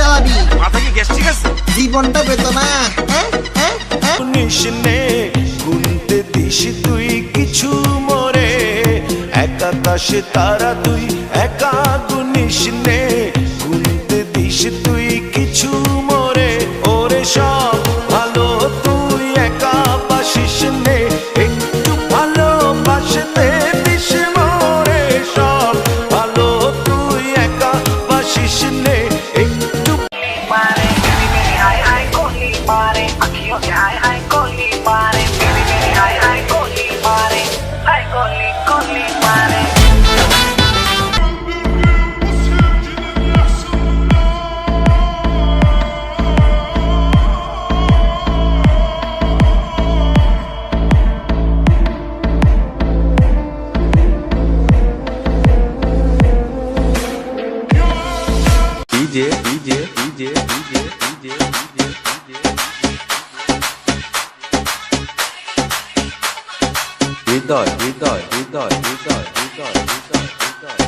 চালাবি? মাথা কি গ্যাস্ট্রিক আছে? জীবনটা পেত না। গুনতে দিস তুই কিছু মরে, একাদশে তারা তুই একা গুনিস নে, গুনতে দিস তুই কিছু মরে, ওরে সব ভালো তুই একা বাসিস নে, একটু ভালোবাসতে দিস মরে, সব ভালো তুই একা বাসিস নে, একটু pare, baby baby hi hi koli pare, akhiyon se hi hi koli pare, baby baby hi hi koli pare, hi koli koli pare. DJ DJ DJ DJ DJ DJ হৃদয় হৃদয় হৃদয় হৃদয় হৃদয় হৃদয় হৃদয়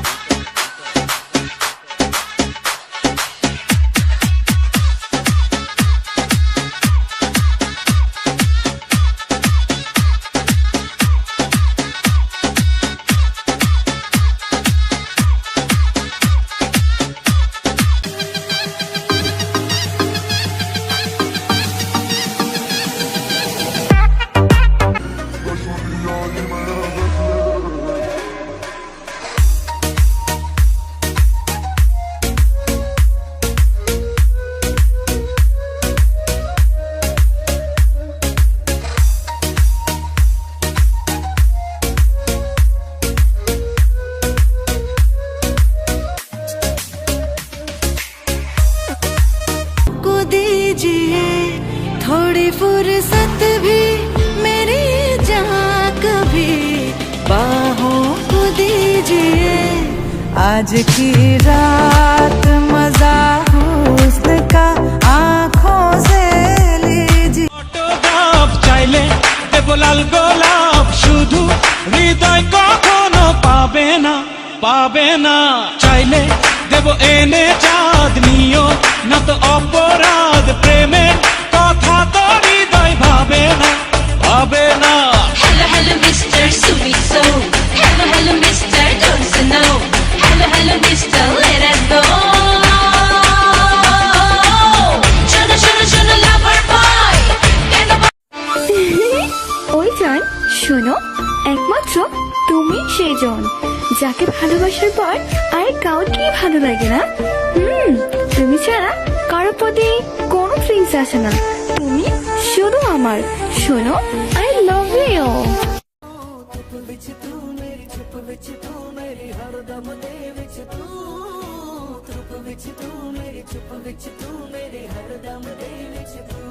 थोड़ी फुर्सत भी मेरी जहाँ कभी बाहों को दीजिए, आज की रात मजा हुस्न का आँखों से लीजिए। অটোগ্রাফ চাইলে দেব লাল গোলাপ, শুধু হৃদয় কখনো পাবে না, পাবে না। চাইলে দেব এনে চাঁদ, নিও না তো অপরাধ, প্রেমের কথা তো হৃদয় ভাবে না, ভাবে না। Hello, hello, Mr. Sweet Soul. Hello, hello, Mr. Don't you know? Hello, hello, Mr. Let us go. Shona, shona, shona, lover boy. In the ওই জান শোনো, একমাত্র তুমি সেই জন যাকে ভালোবাসার পর আর কাউকে ভালো লাগে না। তুমি ছাড়া কারো প্রতি কোনো ফিলিংস আসে না, তুমি শুধু আমার। শোনো, আই লাভ ইউ। तू मेरी चुप विच तू मेरी हरदम दे विच तू